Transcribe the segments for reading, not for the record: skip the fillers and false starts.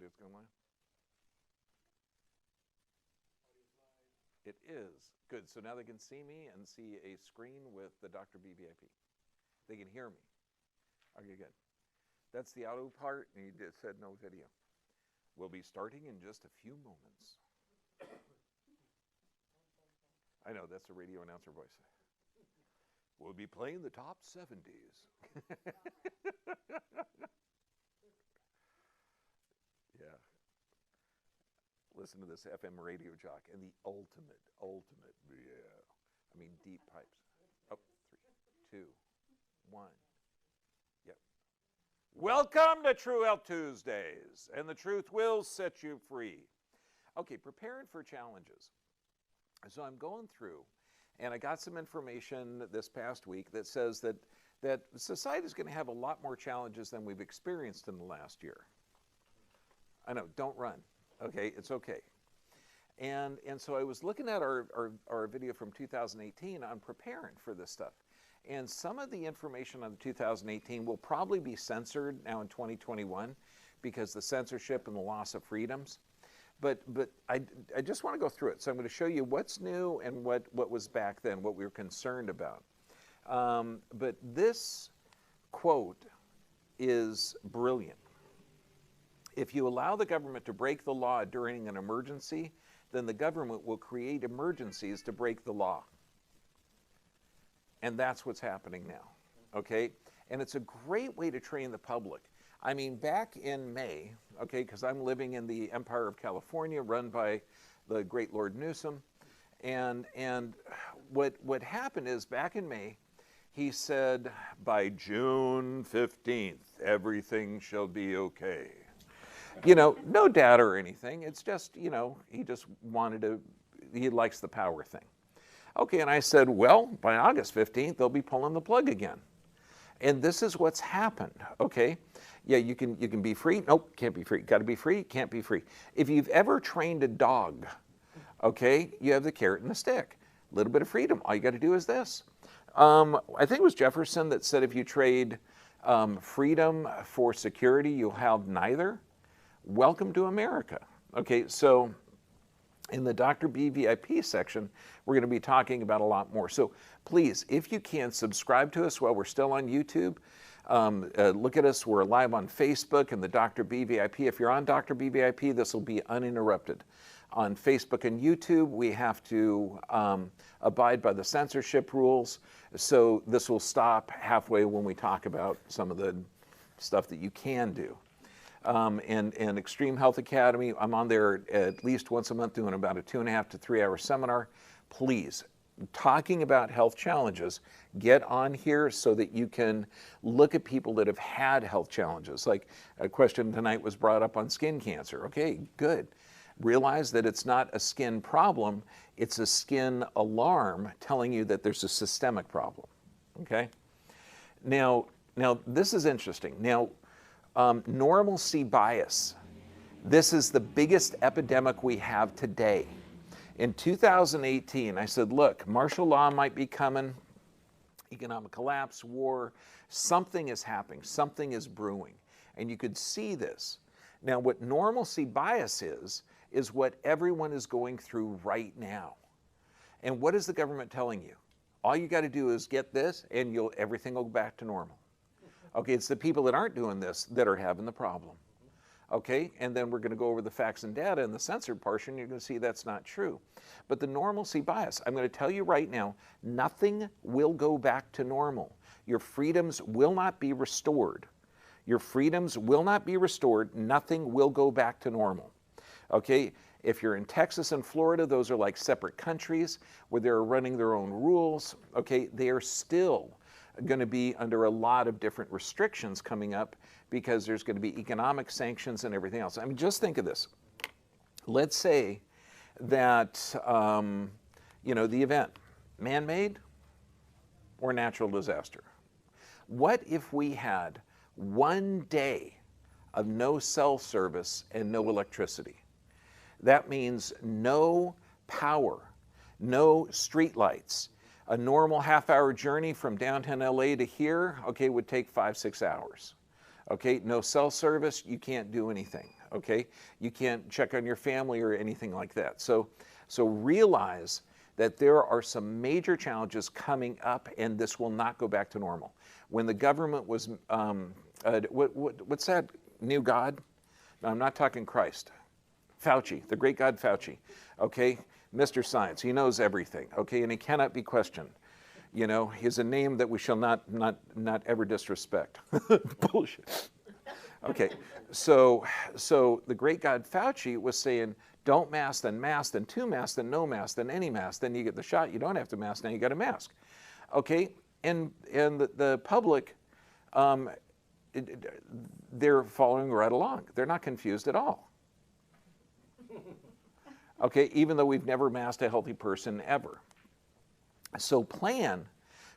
audio's going live? It is. Good. So now they can see me and see a screen with the Dr. B VIP. They can hear me. Okay, good. That's the audio part, and you just said no video. We'll be starting in just a few moments. I know, that's a radio announcer voice. We'll be playing the top 70s. Yeah. Listen to this FM radio jock and the ultimate, yeah. I mean, deep pipes. Oh, 3, 2, 1. Yep. Welcome to True Health Tuesdays, and the truth will set you free. Okay, preparing for challenges. So I'm going through, and I got some information this past week that says that society is going to have a lot more challenges than we've experienced in the last year. I know, don't run. Okay, it's okay. And so I was looking at our video from 2018 on preparing for this stuff. And some of the information on the 2018 will probably be censored now in 2021 because the censorship and the loss of freedoms. But I just want to go through it. So I'm going to show you what's new and what was back then, what we were concerned about. But this quote is brilliant. If you allow the government to break the law during an emergency, then the government will create emergencies to break the law. And that's what's happening now, okay? And it's a great way to train the public. I mean, back in May, okay, because I'm living in the Empire of California, run by the great Lord Newsom, and what happened is back in May, he said, by June 15th, everything shall be okay. You know, no data or anything. It's just, you know, he just wanted to, he likes the power thing. Okay, and I said, well, by August 15th, they'll be pulling the plug again. And this is what's happened, okay? Yeah, you can be free. Nope, can't be free. Got to be free, can't be free. If you've ever trained a dog, okay, you have the carrot and the stick. A little bit of freedom. All you got to do is this. I think it was Jefferson that said if you trade freedom for security, you'll have neither. Welcome to America. Okay, so in the Dr. B VIP section, we're going to be talking about a lot more. So please, if you can, subscribe to us while we're still on YouTube. Look at us. We're live on Facebook and the Dr. B VIP. If you're on Dr. B VIP, this will be uninterrupted. On Facebook and YouTube, we have to abide by the censorship rules. So this will stop halfway when we talk about some of the stuff that you can do. And Extreme Health Academy, I'm on there at least once a month doing about a 2.5 to 3 hour seminar. Please, talking about health challenges, get on here so that you can look at people that have had health challenges. Like a question tonight was brought up on skin cancer. Okay, good. Realize that it's not a skin problem, it's a skin alarm telling you that there's a systemic problem, okay? Now this is interesting. Now, normalcy bias. This is the biggest epidemic we have today. In 2018, I said, look, martial law might be coming, economic collapse, war, something is happening, something is brewing, and you could see this. Now, what normalcy bias is what everyone is going through right now. And what is the government telling you? All you got to do is get this, and everything will go back to normal. Okay, it's the people that aren't doing this that are having the problem. Okay, and then we're going to go over the facts and data in the censored portion. You're going to see that's not true. But the normalcy bias, I'm going to tell you right now, nothing will go back to normal. Your freedoms will not be restored. Your freedoms will not be restored. Nothing will go back to normal. Okay, if you're in Texas and Florida, those are like separate countries where they're running their own rules. Okay, they are still going to be under a lot of different restrictions coming up because there's going to be economic sanctions and everything else. I mean, just think of this. Let's say that, you know, the event, man-made or natural disaster. What if we had 1 day of no cell service and no electricity? That means no power, no street lights. A normal half-hour journey from downtown LA to here, okay, would take 5-6 hours. Okay, no cell service, you can't do anything. okay? You can't check on your family or anything like that. So realize that there are some major challenges coming up, and this will not go back to normal. When the government was, what's that new God? No, I'm not talking Christ. Fauci, the great God Fauci, okay? Mr. Science, he knows everything, okay? And he cannot be questioned. You know, he's a name that we shall not ever disrespect. Bullshit. Okay, so the great God Fauci was saying, don't mask, then mask, then two masks, then no mask, then any mask. Then you get the shot, you don't have to mask, now you got a mask. Okay, and the public, they're following right along. They're not confused at all. Okay, even though we've never masked a healthy person ever. So plan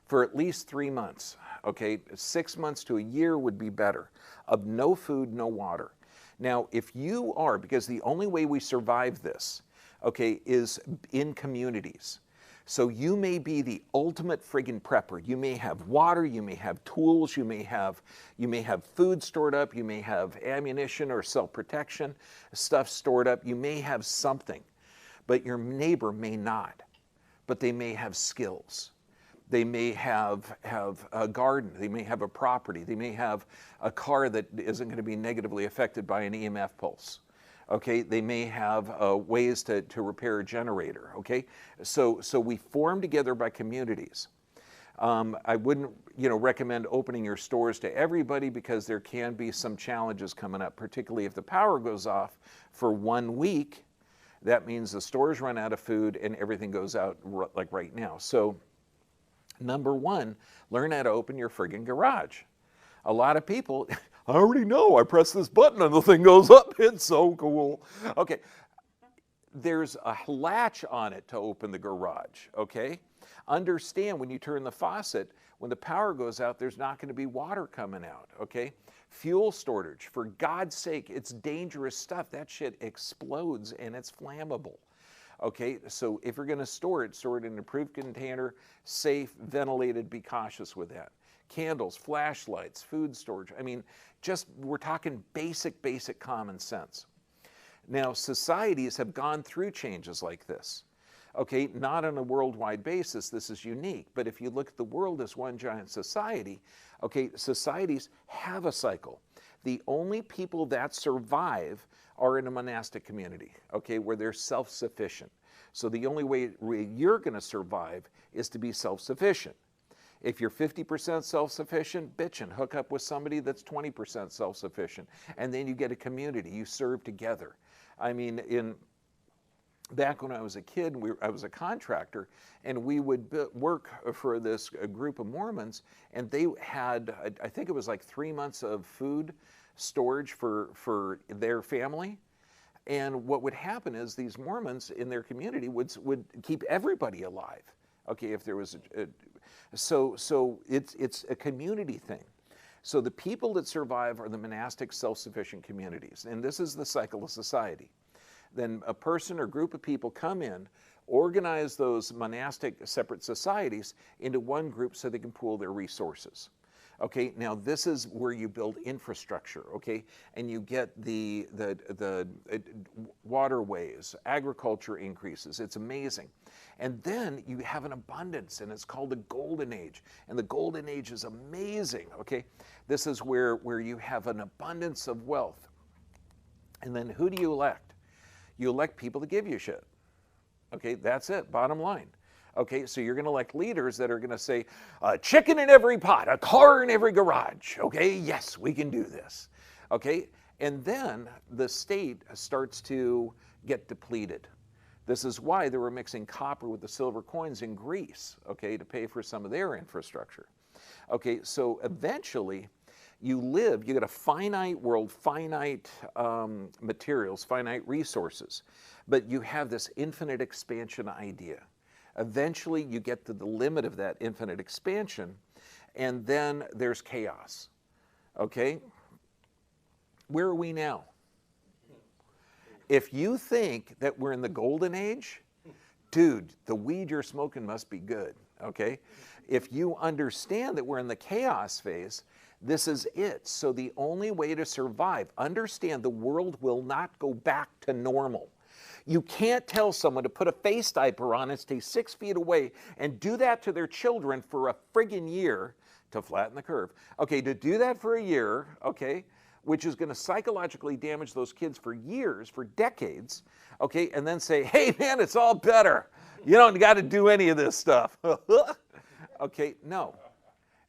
for at least 3 months, okay? 6 months to a year would be better, of no food, no water. Now, if you are, because the only way we survive this, okay, is in communities. So you may be the ultimate friggin' prepper. You may have water, you may have tools, you may have food stored up, you may have ammunition or self-protection stuff stored up, you may have something, but your neighbor may not. But they may have skills. They may have a garden. They may have a property. They may have a car that isn't going to be negatively affected by an EMF pulse. Okay, they may have ways to repair a generator. Okay, so we form together by communities. I wouldn't recommend opening your stores to everybody, because there can be some challenges coming up, particularly if the power goes off for 1 week. That means the stores run out of food and everything goes out like right now. So number one, learn how to open your friggin' garage. A lot of people, I already know, I press this button and the thing goes up. It's so cool. Okay, there's a latch on it to open the garage, okay? Understand, when you turn the faucet, when the power goes out, there's not going to be water coming out, okay? Fuel storage, for God's sake, it's dangerous stuff. That shit explodes and it's flammable. Okay, so if you're going to store it in an approved container, safe, ventilated, be cautious with that. Candles, flashlights, food storage. I mean, we're talking basic common sense. Now, societies have gone through changes like this. Okay, not on a worldwide basis, this is unique, but if you look at the world as one giant society, okay, societies have a cycle. The only people that survive are in a monastic community, okay, where they're self-sufficient. So the only way you're going to survive is to be self-sufficient. If you're 50% self-sufficient, bitch, and hook up with somebody that's 20% self-sufficient, and then you get a community, you serve together. I mean, back when I was a kid, I was a contractor, and we would work for this group of Mormons, and they had, I think it was like 3 months of food storage for their family. And what would happen is these Mormons in their community would keep everybody alive. Okay, if there was so it's a community thing. So the people that survive are the monastic self-sufficient communities, and this is the cycle of society. Then a person or group of people come in, organize those monastic separate societies into one group so they can pool their resources. Okay, now this is where you build infrastructure, okay, and you get the waterways, agriculture increases. It's amazing. And then you have an abundance, and it's called the golden age. And the golden age is amazing, okay? This is where you have an abundance of wealth. And then who do you elect? You elect people to give you shit. Okay, that's it, bottom line. Okay, so you're going to elect leaders that are going to say, a chicken in every pot, a car in every garage. Okay, yes, we can do this. Okay, and then the state starts to get depleted. This is why they were mixing copper with the silver coins in Greece, okay, to pay for some of their infrastructure. Okay, so eventually you get a finite world, finite materials, finite resources, but you have this infinite expansion idea. Eventually you get to the limit of that infinite expansion, and then there's chaos, okay? Where are we now? If you think that we're in the golden age, dude, the weed you're smoking must be good, okay? If you understand that we're in the chaos phase, This is it. So the only way to survive, understand the world will not go back to normal. You can't tell someone to put a face diaper on and stay 6 feet away and do that to their children for a friggin' year to flatten the curve. Okay, to do that for a year, okay, which is going to psychologically damage those kids for years, for decades, okay, and then say, hey man, it's all better. You don't got to do any of this stuff. Okay, no,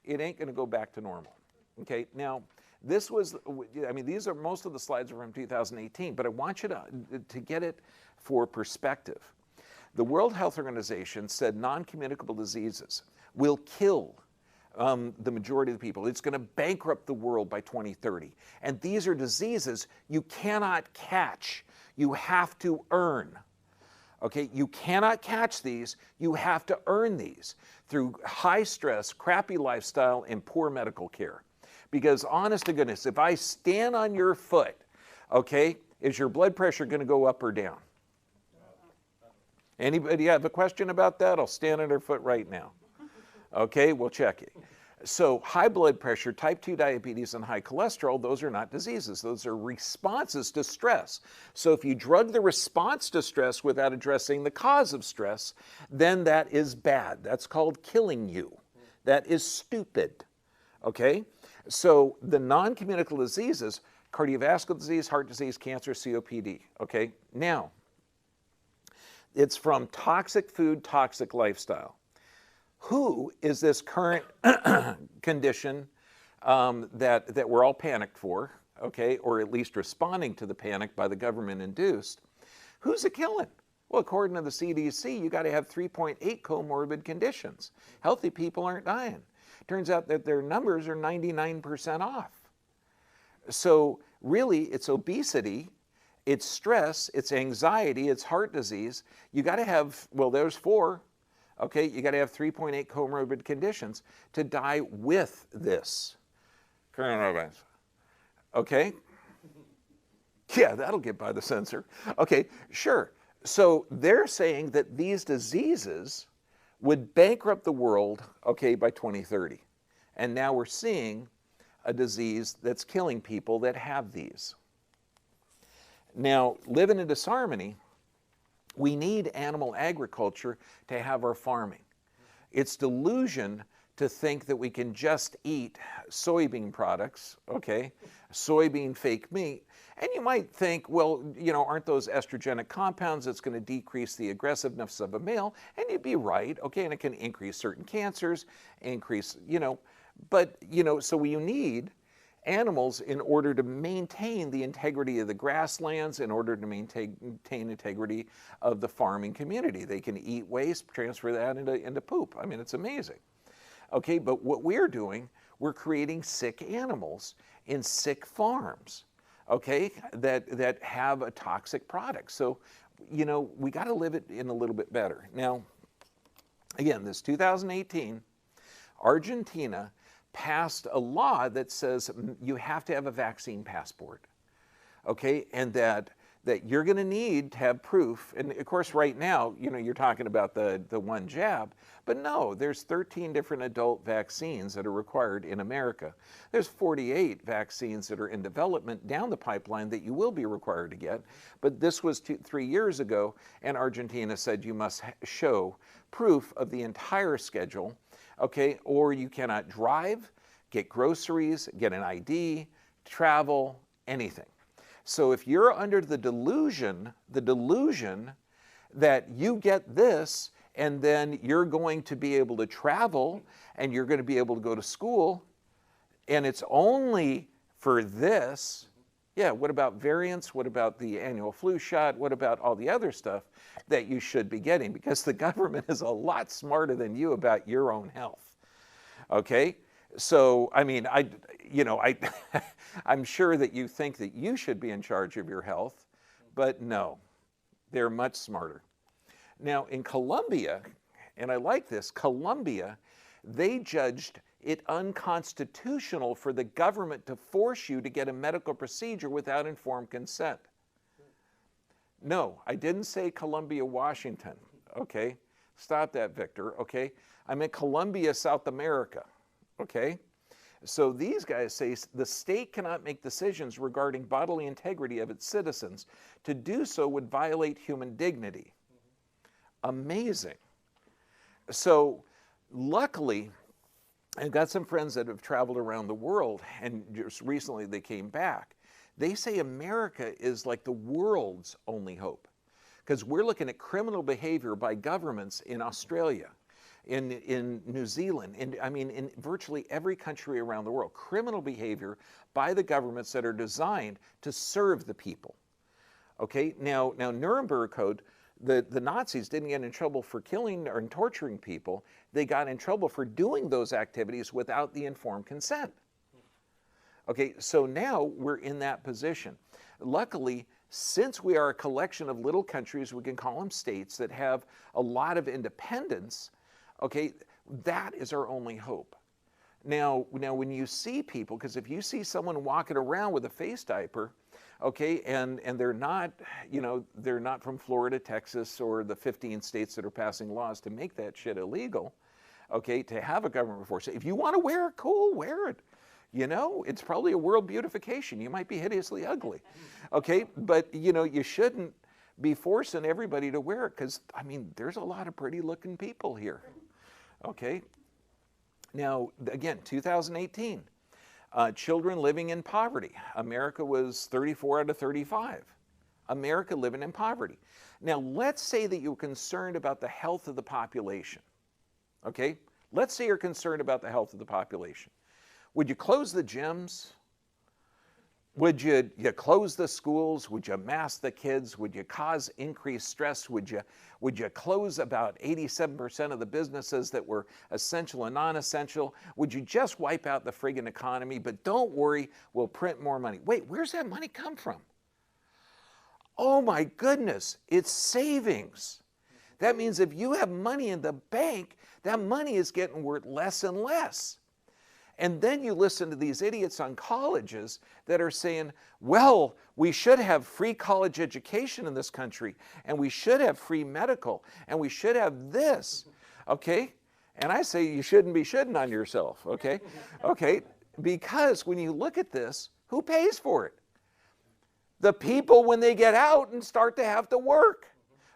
it ain't going to go back to normal. Okay, now this was, I mean, these are, most of the slides are from 2018, but I want you to get it for perspective. The World Health Organization said non-communicable diseases will kill the majority of the people. It's going to bankrupt the world by 2030. And these are diseases you cannot catch. You have to earn. Okay, you cannot catch these. You have to earn these through high stress, crappy lifestyle, and poor medical care. Because honest to goodness, if I stand on your foot, okay, is your blood pressure going to go up or down? Anybody have a question about that? I'll stand on their foot right now. Okay, we'll check it. So high blood pressure, type 2 diabetes, and high cholesterol, those are not diseases. Those are responses to stress. So if you drug the response to stress without addressing the cause of stress, then that is bad. That's called killing you. That is stupid. Okay? So the non-communicable diseases, cardiovascular disease, heart disease, cancer, COPD. Okay? Now, it's from toxic food, toxic lifestyle. Who is this current condition that we're all panicked for, okay, or at least responding to the panic by the government induced? Who's it killing? Well, according to the CDC, you got to have 3.8 comorbid conditions. Healthy people aren't dying. Turns out that their numbers are 99% off. So really, it's obesity, it's stress, it's anxiety, it's heart disease. You got to have, well, there's 4. Okay, you got to have 3.8 comorbid conditions to die with this. Okay? Yeah, that'll get by the censor. Okay, sure. So they're saying that these diseases would bankrupt the world, okay, by 2030. And now we're seeing a disease that's killing people that have these. Now, living in disharmony, we need animal agriculture to have our farming. It's delusion to think that we can just eat soybean products, okay, soybean fake meat, and you might think, well, you know, aren't those estrogenic compounds that's going to decrease the aggressiveness of a male? And you'd be right, okay, and it can increase certain cancers, increase, you know, but, you know, so you need animals in order to maintain the integrity of the grasslands, in order to maintain integrity of the farming community. They can eat waste, transfer that into poop. I mean, it's amazing. Okay, but what we're doing, we're creating sick animals in sick farms, okay, that have a toxic product. So, you know, we got to live it in a little bit better. Now, again, this 2018, Argentina passed a law that says you have to have a vaccine passport, okay, and that you're going to need to have proof. And of course, right now, you know, you're talking about the one jab, but no, there's 13 different adult vaccines that are required in America. There's 48 vaccines that are in development down the pipeline that you will be required to get. But this was 3 years ago, and Argentina said you must show proof of the entire schedule, okay, or you cannot drive, get groceries, get an ID, travel, anything. So if you're under the delusion that you get this and then you're going to be able to travel and you're going to be able to go to school and it's only for this, yeah, what about variants? What about the annual flu shot? What about all the other stuff that you should be getting? Because the government is a lot smarter than you about your own health. Okay? So, I mean, I'm sure that you think that you should be in charge of your health, but no, they're much smarter. Now, in Colombia, and I like this, Colombia, they judged it unconstitutional for the government to force you to get a medical procedure without informed consent. No, I didn't say Columbia, Washington, okay? Stop that, Victor, okay? I meant Colombia, South America, okay? So these guys say the state cannot make decisions regarding bodily integrity of its citizens. To do so would violate human dignity. Amazing. So luckily, I've got some friends that have traveled around the world, and just recently they came back. They say America is like the world's only hope, because we're looking at criminal behavior by governments in Australia, in New Zealand, in virtually every country around the world. Criminal behavior by the governments that are designed to serve the people. Okay, now Nuremberg Code, the Nazis didn't get in trouble for killing or torturing people. They got in trouble for doing those activities without the informed consent. Okay, so now we're in that position. Luckily, since we are a collection of little countries, we can call them states, that have a lot of independence, okay, that is our only hope. Now when you see people, because if you see someone walking around with a face diaper, okay, and they're not, they're not from Florida, Texas, or the 15 states that are passing laws to make that shit illegal, okay, to have a government force. If you want to wear it, cool, wear it. It's probably a world beautification. You might be hideously ugly, okay? But, you shouldn't be forcing everybody to wear it, because, there's a lot of pretty looking people here, okay? Now, again, 2018, children living in poverty. America was 34 out of 35. America living in poverty. Now, let's say that you're concerned about the health of the population, okay? Let's say you're concerned about the health of the population. Would you close the gyms? Would you close the schools? Would you mask the kids? Would you cause increased stress? Would you close about 87% of the businesses that were essential and non-essential? Would you just wipe out the friggin' economy? But don't worry, we'll print more money. Wait, where's that money come from? Oh my goodness, it's savings. That means if you have money in the bank, that money is getting worth less and less. And then you listen to these idiots on colleges that are saying, well, we should have free college education in this country, and we should have free medical, and we should have this, okay? And I say you shouldn't be shitting on yourself, okay? Okay, because when you look at this, who pays for it? The people when they get out and start to have to work,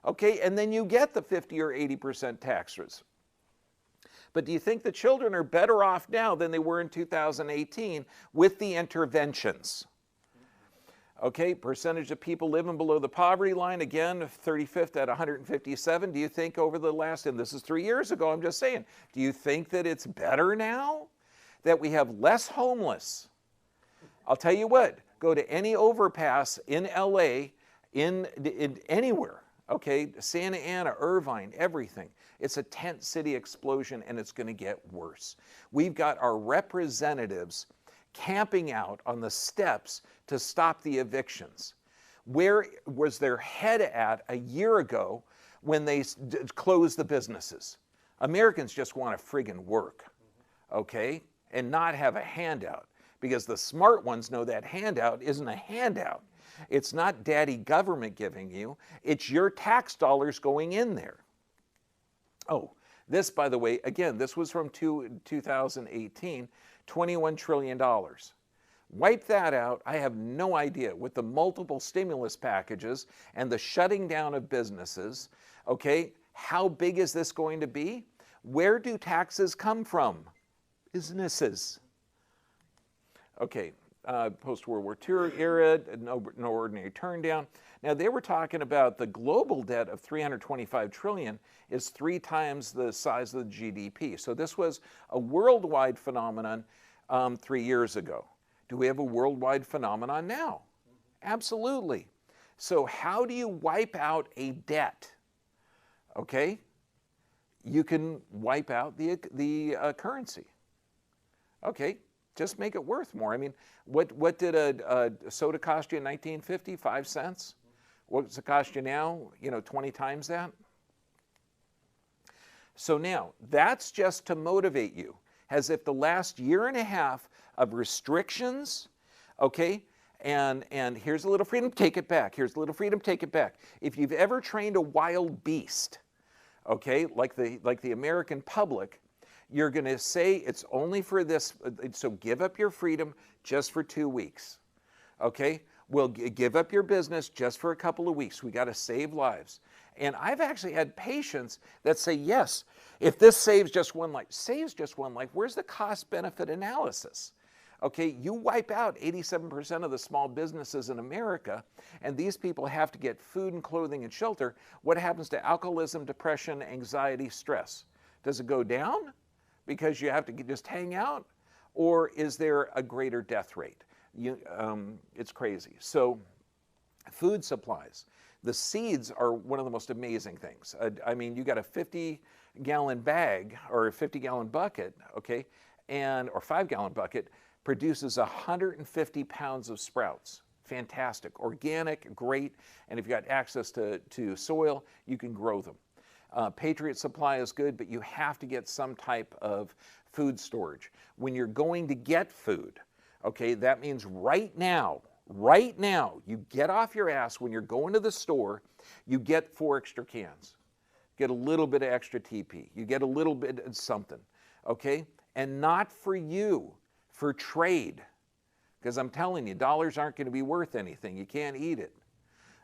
okay? And then you get the 50 or 80% tax rates. But do you think the children are better off now than they were in 2018 with the interventions? Okay, percentage of people living below the poverty line, again, 35th at 157. Do you think over the last, and this is 3 years ago, I'm just saying, do you think that it's better now? That we have less homeless? I'll tell you what, go to any overpass in LA, in anywhere, okay, Santa Ana, Irvine, everything. It's a tent city explosion, and it's going to get worse. We've got our representatives camping out on the steps to stop the evictions. Where was their head at a year ago when they closed the businesses? Americans just want to friggin' work, okay, and not have a handout, because the smart ones know that handout isn't a handout. It's not daddy government giving you. It's your tax dollars going in there. Oh, this, by the way, again, this was from 2018, $21 trillion. Wipe that out. I have no idea, with the multiple stimulus packages and the shutting down of businesses, okay, how big is this going to be? Where do taxes come from? Businesses. Okay, post-World War II era, no ordinary turn down. Now, they were talking about the global debt of $325 trillion is 3 times the size of the GDP. So this was a worldwide phenomenon 3 years ago. Do we have a worldwide phenomenon now? Absolutely. So how do you wipe out a debt? Okay, you can wipe out the currency. Okay, just make it worth more. I mean, what did a soda cost you in 1950? 5 cents? What does it cost you now? 20 times that? So now, that's just to motivate you, as if the last year and a half of restrictions, okay, and here's a little freedom, take it back. Here's a little freedom, take it back. If you've ever trained a wild beast, okay, like the American public, You're going to say it's only for this, so give up your freedom just for 2 weeks. Okay? Well, give up your business just for a couple of weeks. We got to save lives. And I've actually had patients that say, yes, if this saves just one life, where's the cost-benefit analysis? Okay, you wipe out 87% of the small businesses in America, and these people have to get food and clothing and shelter. What happens to alcoholism, depression, anxiety, stress? Does it go down because you have to just hang out? Or is there a greater death rate? It's crazy. So food supplies. The seeds are one of the most amazing things. I mean, you got a 50-gallon bag or a 50-gallon bucket, okay, or 5-gallon bucket, produces 150 pounds of sprouts. Fantastic, organic, great, and if you've got access to soil, you can grow them. Patriot Supply is good, but you have to get some type of food storage. When you're going to get food, okay, that means right now, you get off your ass when you're going to the store, you get 4 extra cans. Get a little bit of extra TP. You get a little bit of something, okay? And not for you, for trade. Because I'm telling you, dollars aren't going to be worth anything. You can't eat it,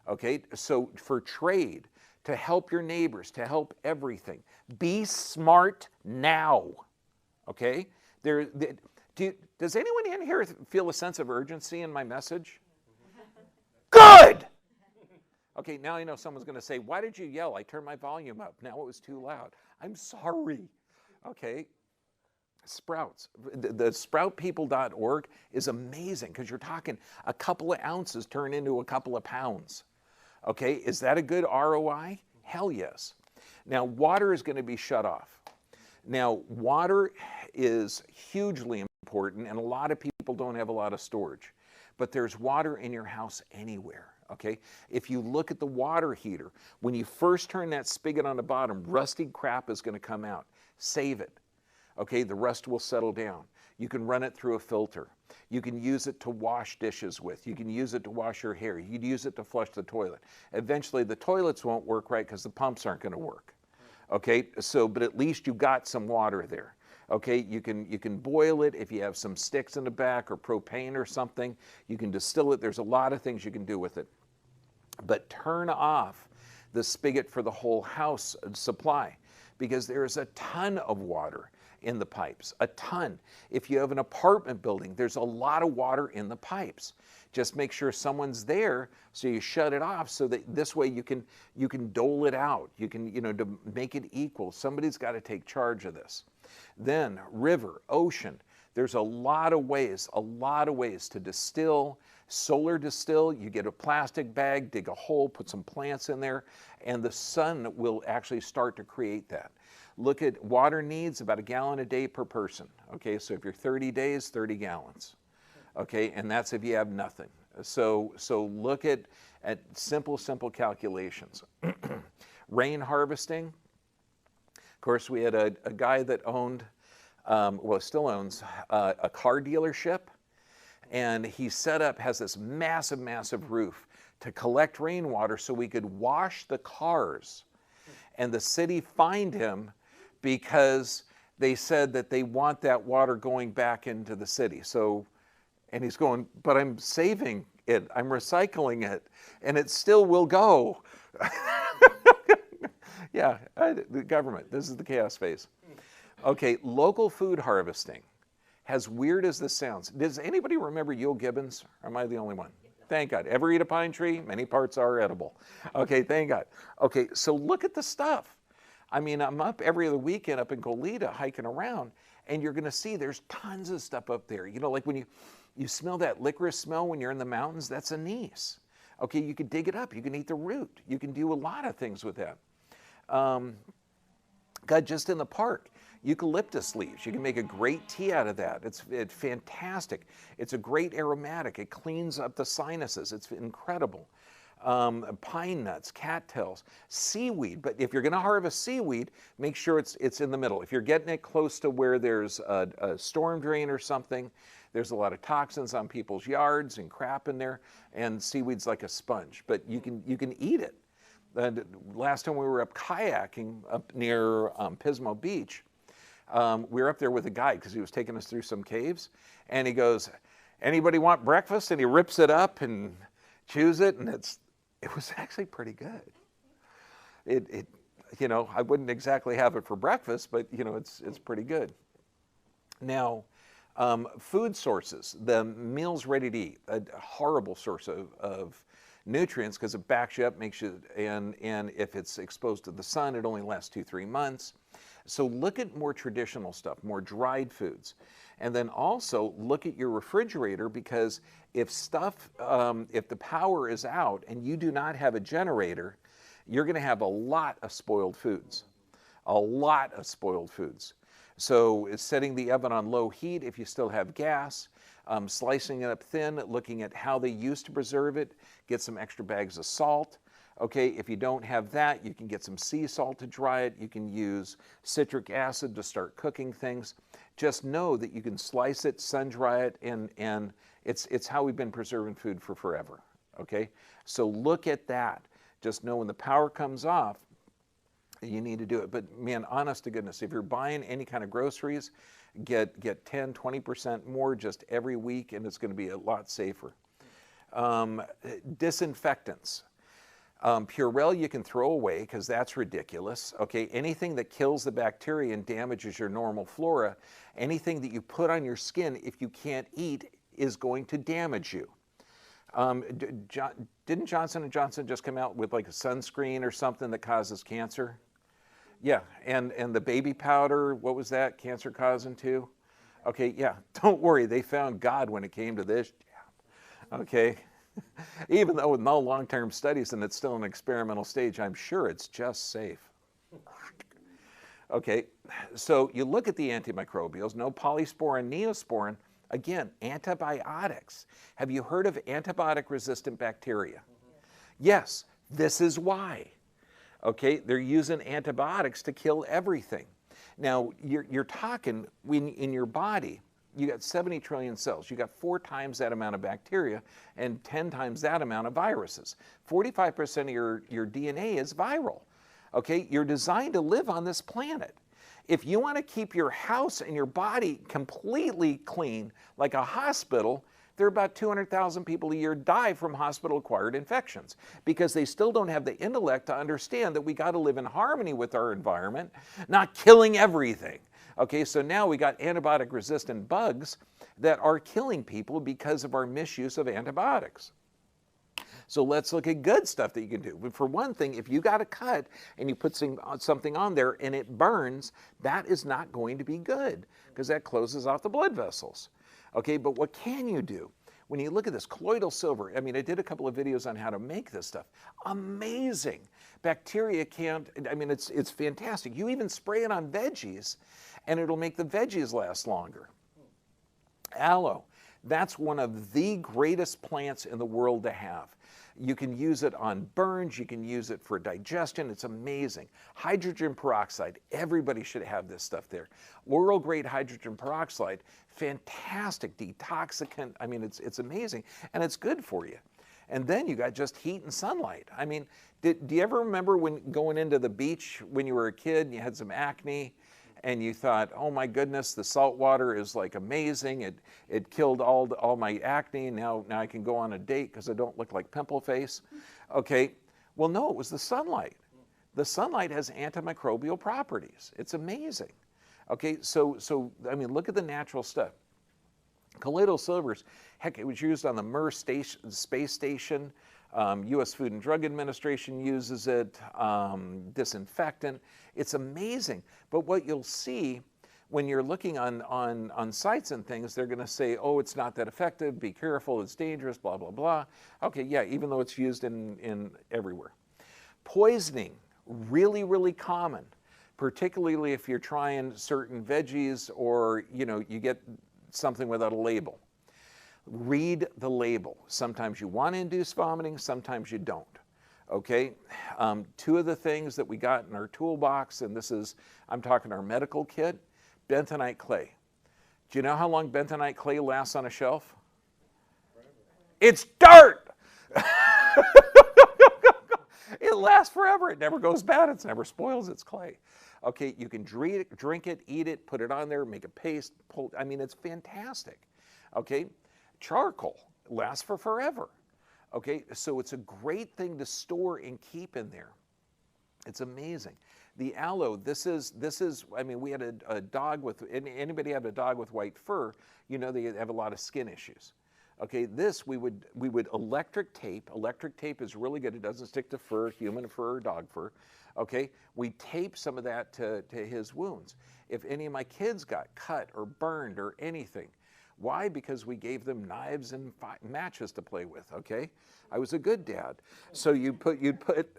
okay? So for trade, to help your neighbors, to help everything. Be smart now, okay? Does anyone in here feel a sense of urgency in my message? Good! Okay, now I know someone's going to say, why did you yell? I turned my volume up. Now it was too loud. I'm sorry. Okay, sprouts. The sproutpeople.org is amazing because you're talking a couple of ounces turn into a couple of pounds. Okay, is that a good ROI? Hell yes. Now, water is going to be shut off. Now, water is hugely important, and a lot of people don't have a lot of storage. But there's water in your house anywhere, okay? If you look at the water heater, when you first turn that spigot on the bottom, rusty crap is going to come out. Save it, okay? The rust will settle down. You can run it through a filter. You can use it to wash dishes with. You can use it to wash your hair. You can use it to flush the toilet. Eventually, the toilets won't work right because the pumps aren't going to work. Okay, so, but at least you got some water there. Okay, you can boil it if you have some sticks in the back or propane or something. You can distill it. There's a lot of things you can do with it. But turn off the spigot for the whole house supply because there is a ton of water in the pipes, a ton. If you have an apartment building, there's a lot of water in the pipes. Just make sure someone's there so you shut it off so that this way you can dole it out. You can, to make it equal. Somebody's got to take charge of this. Then river, ocean, there's a lot of ways to distill, solar distill. You get a plastic bag, dig a hole, put some plants in there, and the sun will actually start to create that. Look at water needs, about 1 gallon a day per person. Okay, so if you're 30 days, 30 gallons. Okay, and that's if you have nothing. So look at simple calculations. Rain harvesting. Of course, we had a guy that owned, still owns, a car dealership. And he has this massive roof to collect rainwater so we could wash the cars. And the city fined him because they said that they want that water going back into the city. So, and he's going, but I'm saving it, I'm recycling it, and it still will go. Yeah, the government, this is the chaos phase. Okay, local food harvesting. As weird as this sounds, does anybody remember Yule Gibbons? Or am I the only one? Thank God. Ever eat a pine tree? Many parts are edible. Okay, thank God. Okay, so look at the stuff. I mean, I'm up every other weekend up in Goleta hiking around, and you're going to see there's tons of stuff up there. Like when you smell that licorice smell when you're in the mountains, that's anise. Okay, you can dig it up. You can eat the root. You can do a lot of things with that. God, just in the park, eucalyptus leaves. You can make a great tea out of that. It's fantastic. It's a great aromatic. It cleans up the sinuses. It's incredible. Pine nuts, cattails, seaweed. But if you're going to harvest seaweed, make sure it's in the middle. If you're getting it close to where there's a storm drain or something, there's a lot of toxins on people's yards and crap in there, and seaweed's like a sponge. But you can eat it. Last time we were up kayaking up near Pismo Beach, we were up there with a guide because he was taking us through some caves, and he goes, "Anybody want breakfast?" And he rips it up and chews it, and it was actually pretty good. It you know, I wouldn't exactly have it for breakfast, but you know, it's pretty good. Now, food sources, the meals ready to eat, a horrible source of nutrients because it backs you up, makes you, and if it's exposed to the sun, it only lasts 2-3 months. So look at more traditional stuff, more dried foods. And then also look at your refrigerator, because if if the power is out and you do not have a generator, you're going to have a lot of spoiled foods, a lot of spoiled foods. So it's setting the oven on low heat if you still have gas, slicing it up thin, looking at how they used to preserve it, get some extra bags of salt. Okay, if you don't have that, you can get some sea salt to dry it. You can use citric acid to start cooking things. Just know that you can slice it, sun dry it, and it's how we've been preserving food for forever. Okay, so look at that. Just know when the power comes off, you need to do it. But man, honest to goodness, if you're buying any kind of groceries, get 10, 20% more just every week, and it's going to be a lot safer. Disinfectants. Purell you can throw away because that's ridiculous. Okay, anything that kills the bacteria and damages your normal flora, anything that you put on your skin if you can't eat is going to damage you. Didn't Johnson & Johnson just come out with like a sunscreen or something that causes cancer? Yeah, and the baby powder, what was that, cancer causing too? Okay, yeah, don't worry, they found God when it came to this. Okay, even though with no long-term studies and it's still an experimental stage, I'm sure it's just safe. Okay, so you look at the antimicrobials, no polysporin, neosporin. Again, antibiotics. Have you heard of antibiotic-resistant bacteria? Yes, this is why. Okay, they're using antibiotics to kill everything. Now, you're talking, when in your body, you got 70 trillion cells. You got 4 times that amount of bacteria and 10 times that amount of viruses. 45% of your DNA is viral. Okay, you're designed to live on this planet. If you want to keep your house and your body completely clean, like a hospital, there are about 200,000 people a year die from hospital-acquired infections because they still don't have the intellect to understand that we got to live in harmony with our environment, not killing everything. Okay, so now we got antibiotic-resistant bugs that are killing people because of our misuse of antibiotics. So let's look at good stuff that you can do. But for one thing, if you got a cut and you put something on there and it burns, that is not going to be good because that closes off the blood vessels. Okay, but what can you do? When you look at this colloidal silver, I mean, I did a couple of videos on how to make this stuff. Amazing. Bacteria can't, I mean, it's fantastic. You even spray it on veggies and it'll make the veggies last longer. Aloe, that's one of the greatest plants in the world to have. You can use it on burns, you can use it for digestion, it's amazing. Hydrogen peroxide, everybody should have this stuff there. Oral grade hydrogen peroxide, fantastic detoxicant, I mean, it's amazing, and it's good for you. And then you got just heat and sunlight. I mean, do you ever remember when going into the beach when you were a kid and you had some acne? And you thought, oh my goodness, the salt water is like amazing. It killed all my acne. Now I can go on a date because I don't look like pimple face. Okay, well no, it was the sunlight. The sunlight has antimicrobial properties. It's amazing. Okay, so I mean, look at the natural stuff. Colloidal silvers, heck, it was used on the Mir space station. U.S. Food and Drug Administration uses it, disinfectant. It's amazing. But what you'll see when you're looking on sites and things, they're going to say, oh, it's not that effective, be careful, it's dangerous, blah, blah, blah. Okay, yeah, even though it's used in everywhere. Poisoning, really, really common, particularly if you're trying certain veggies or, you know, you get something without a label. Read the label. Sometimes you want to induce vomiting, sometimes you don't. Okay, 2 of the things that we got in our toolbox, and this is, I'm talking our medical kit, bentonite clay. Do you know how long bentonite clay lasts on a shelf? Forever. It's dirt! It it lasts forever. It never goes bad. It never spoils its clay. Okay, you can drink it, eat it, put it on there, make a paste. I mean, it's fantastic. Okay, charcoal lasts for forever. Okay, so it's a great thing to store and keep in there. It's amazing. The aloe, this is, I mean, we had a dog with, anybody have a dog with white fur, you know they have a lot of skin issues. Okay, this we would electric tape. Electric tape is really good. It doesn't stick to fur, human fur or dog fur. Okay, we tape some of that to his wounds. If any of my kids got cut or burned or anything, why? Because we gave them knives and matches to play with. Okay, I was a good dad. So you'd put.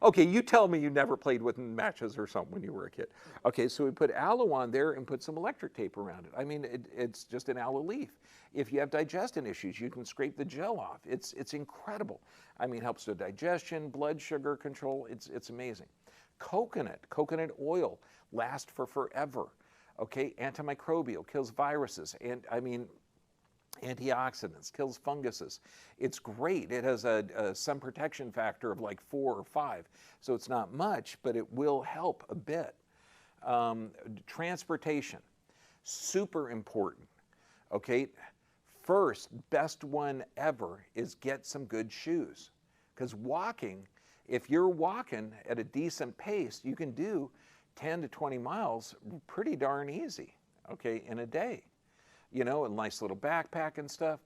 Okay, you tell me you never played with matches or something when you were a kid. Okay, so we put aloe on there and put some electric tape around it. I mean, it's just an aloe leaf. If you have digestion issues, you can scrape the gel off. It's incredible. I mean, helps with digestion, blood sugar control. It's amazing. Coconut oil lasts for forever. Okay, antimicrobial, kills viruses, and I mean, antioxidants, kills funguses. It's great. It has a sun protection factor of like 4 or 5. So it's not much, but it will help a bit. Transportation, super important. Okay, first, best one ever is get some good shoes. Because walking, if you're walking at a decent pace, you can do 10 to 20 miles pretty darn easy, okay, in a day. You know, a nice little backpack and stuff.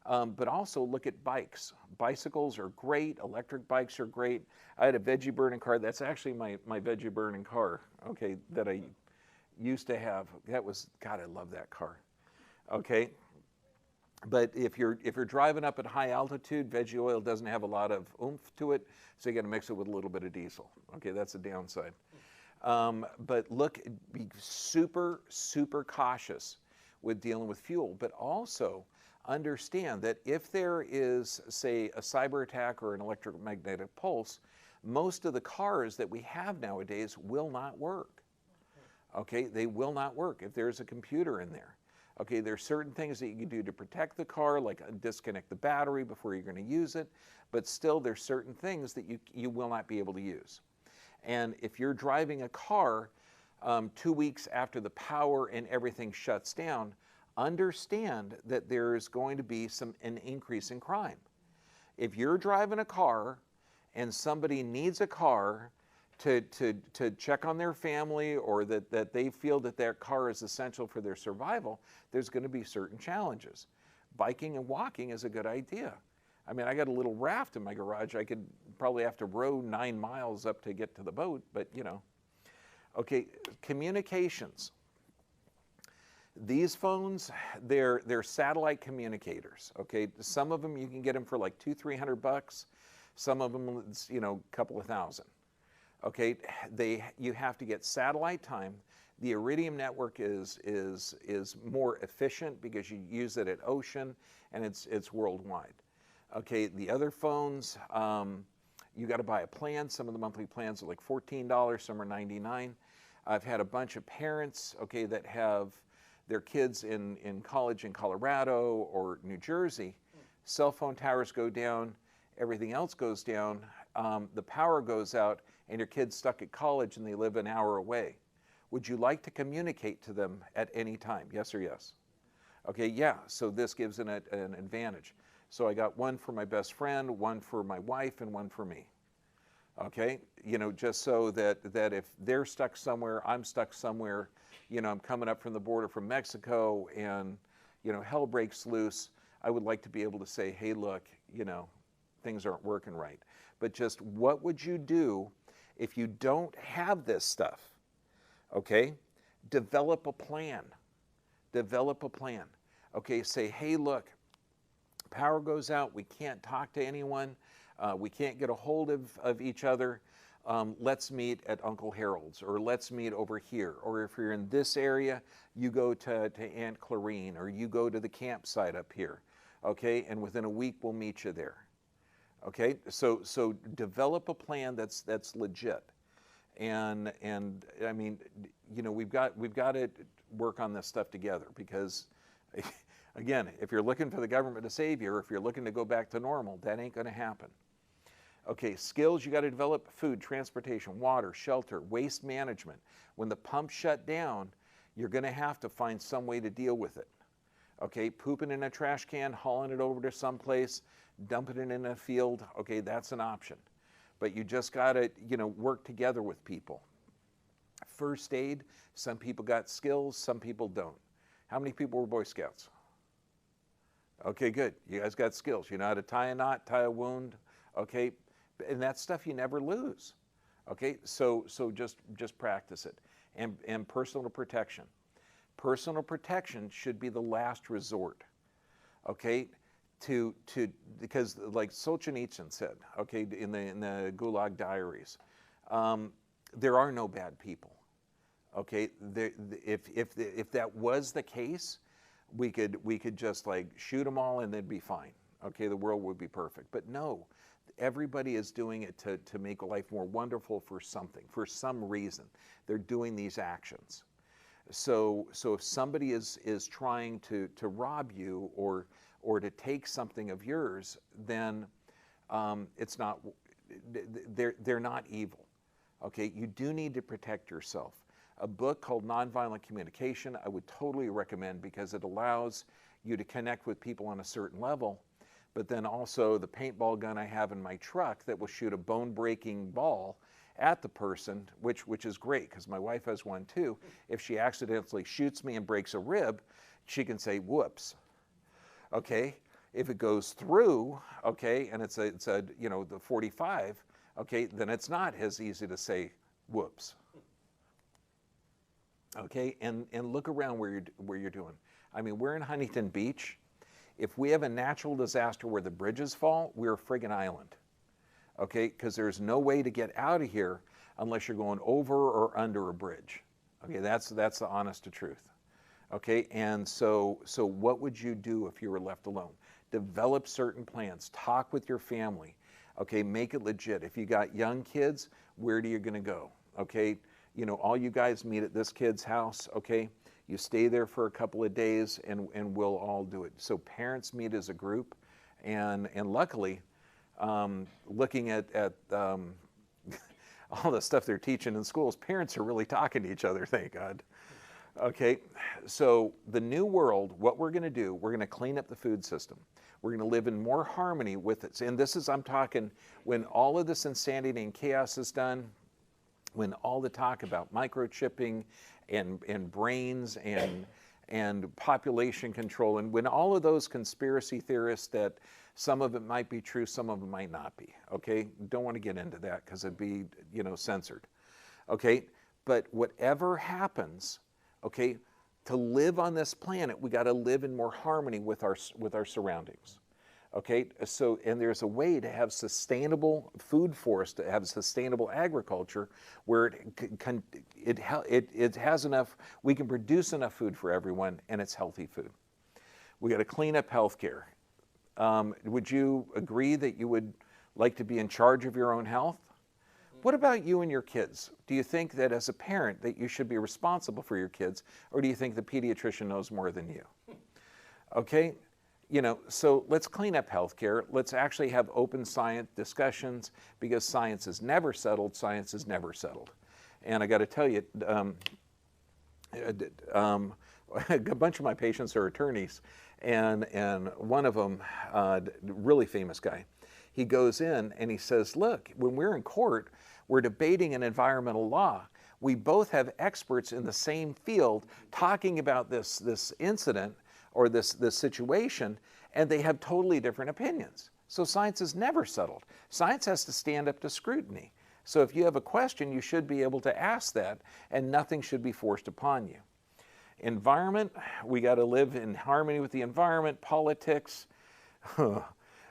But also look at bikes. Bicycles are great. Electric bikes are great. I had a veggie burning car. That's actually my veggie burning car, okay, that I used to have. That was, God, I love that car, okay? But if you're driving up at high altitude, veggie oil doesn't have a lot of oomph to it, so you got to mix it with a little bit of diesel. Okay, that's the downside. But look, be super, super cautious with dealing with fuel, but also understand that if there is, say, a cyber attack or an electromagnetic pulse, most of the cars that we have nowadays will not work. Okay, they will not work if there's a computer in there. Okay, there's certain things that you can do to protect the car, like disconnect the battery before you're going to use it, but still there's certain things that you will not be able to use. And if you're driving a car 2 weeks after the power and everything shuts down, understand that there's going to be an increase in crime. If you're driving a car and somebody needs a car to check on their family, or that they feel that their car is essential for their survival, there's going to be certain challenges. Biking and walking is a good idea. I mean, I got a little raft in my garage. I could probably have to row 9 miles up to get to the boat, but you know. Okay, communications. These phones, they're satellite communicators. Okay, some of them you can get them for like $200-300. Some of them, it's, you know, a couple of thousand. Okay, you have to get satellite time. The Iridium network is more efficient because you use it at ocean, and it's worldwide. Okay, the other phones, you got to buy a plan. Some of the monthly plans are like $14, some are $99. I've had a bunch of parents, okay, that have their kids in college in Colorado or New Jersey. Cell phone towers go down, everything else goes down, the power goes out, and your kid's stuck at college and they live an hour away. Would you like to communicate to them at any time? Yes or yes? Okay, yeah, so this gives an advantage. So I got one for my best friend, one for my wife, and one for me. Okay, you know, just so that if they're stuck somewhere, I'm stuck somewhere, you know, I'm coming up from the border from Mexico and, you know, hell breaks loose, I would like to be able to say, hey, look, you know, things aren't working right. But just what would you do if you don't have this stuff? Okay, develop a plan. Develop a plan. Okay, say, hey, look, power goes out, we can't talk to anyone, we can't get a hold of each other, let's meet at Uncle Harold's, or let's meet over here. Or if you're in this area, you go to Aunt Clarine, or you go to the campsite up here, okay? And within a week, we'll meet you there, okay? So develop a plan that's legit. And I mean, you know, we've got to work on this stuff together, because again, if you're looking for the government to save you, or if you're looking to go back to normal, that ain't going to happen. Okay, skills you got to develop: food, transportation, water, shelter, waste management. When the pump shut down, you're going to have to find some way to deal with it. Okay, pooping in a trash can, hauling it over to someplace, dumping it in a field, okay, that's an option. But you just got to, work together with people. First aid, some people got skills, some people don't. How many people were Boy Scouts? Okay, good. You guys got skills. You know how to tie a knot, tie a wound, okay? And that's stuff you never lose. Okay, so just practice it. And personal protection. Personal protection should be the last resort. Okay, because like Solzhenitsyn said, okay, in the Gulag Diaries, there are no bad people. Okay, if that was the case, we could just like shoot them all and they'd be fine. Okay, the world would be perfect. But no, everybody is doing it to make life more wonderful for something, for some reason. They're doing these actions. So if somebody is trying to rob you or to take something of yours, then it's not. They're not evil. Okay, you do need to protect yourself. A book called Nonviolent Communication I would totally recommend, because it allows you to connect with people on a certain level. But then also the paintball gun I have in my truck that will shoot a bone-breaking ball at the person, which is great, because my wife has one too. If she accidentally shoots me and breaks a rib, she can say, whoops. Okay, if it goes through, okay, and it's a the 45, okay, then it's not as easy to say, whoops. Okay, and look around where you're doing. I mean, we're in Huntington Beach. If we have a natural disaster where the bridges fall, we're a friggin' island. Okay, because there's no way to get out of here unless you're going over or under a bridge. Okay, that's the honest to truth. Okay, and so what would you do if you were left alone? Develop certain plans. Talk with your family. Okay, make it legit. If you got young kids, where are you going to go? Okay, all you guys meet at this kid's house. Okay, you stay there for a couple of days, and we'll all do it. So parents meet as a group, and luckily, looking at all the stuff they're teaching in schools, parents are really talking to each other, thank God. Okay, so the new world, what we're going to do, we're going to clean up the food system. We're going to live in more harmony with it. And this is, I'm talking, when all of this insanity and chaos is done, when all the talk about microchipping and brains and population control, and when all of those conspiracy theorists that some of it might be true, some of it might not be, okay? Don't want to get into that because it'd be, censored, okay? But whatever happens, okay, to live on this planet, we got to live in more harmony with our surroundings, okay? So, and there's a way to have sustainable food forests, to have sustainable agriculture, where it has enough, we can produce enough food for everyone, and it's healthy food. We got to clean up healthcare. Would you agree that you would like to be in charge of your own health? What about you and your kids? Do you think that as a parent that you should be responsible for your kids, or do you think the pediatrician knows more than you? Okay, so let's clean up healthcare. Let's actually have open science discussions, because science is never settled. Science is never settled. And I got to tell you, a bunch of my patients are attorneys, and one of them, really famous guy, he goes in and he says, look, when we're in court, we're debating an environmental law. We both have experts in the same field talking about this incident or this situation, and they have totally different opinions. So science is never settled. Science has to stand up to scrutiny. So if you have a question, you should be able to ask that, and nothing should be forced upon you. Environment, we got to live in harmony with the environment. Politics,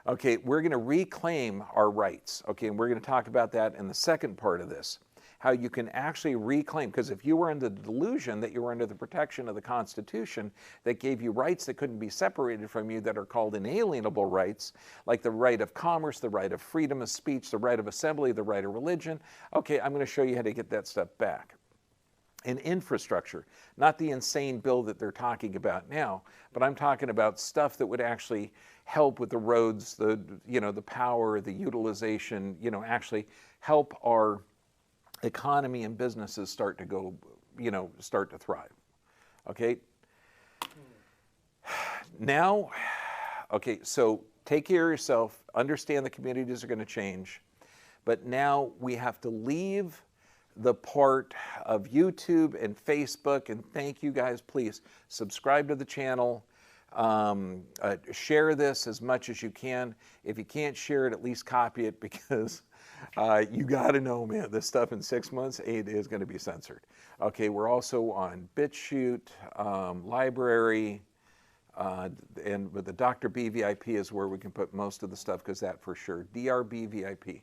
okay, we're going to reclaim our rights. Okay, and we're going to talk about that in the second part of this. How you can actually reclaim, because if you were under the delusion that you were under the protection of the Constitution that gave you rights that couldn't be separated from you, that are called inalienable rights, like the right of commerce, the right of freedom of speech, the right of assembly, the right of religion, okay, I'm going to show you how to get that stuff back. and infrastructure, not the insane bill that they're talking about now, but I'm talking about stuff that would actually help with the roads, the power, the utilization, actually help our economy and businesses start to go, start to thrive. Okay. Now, okay, so take care of yourself, understand the communities are going to change, but now we have to leave the part of YouTube and Facebook, and thank you guys, please subscribe to the channel, share this as much as you can. If you can't share it, at least copy it, because you got to know, man, this stuff in 6 months, it is going to be censored. Okay, we're also on BitChute, Library, and with the Dr. B VIP is where we can put most of the stuff, because that for sure, DRB VIP.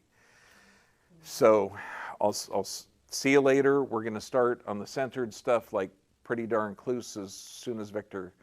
So I'll see you later. We're going to start on the censored stuff like pretty darn close as soon as Victor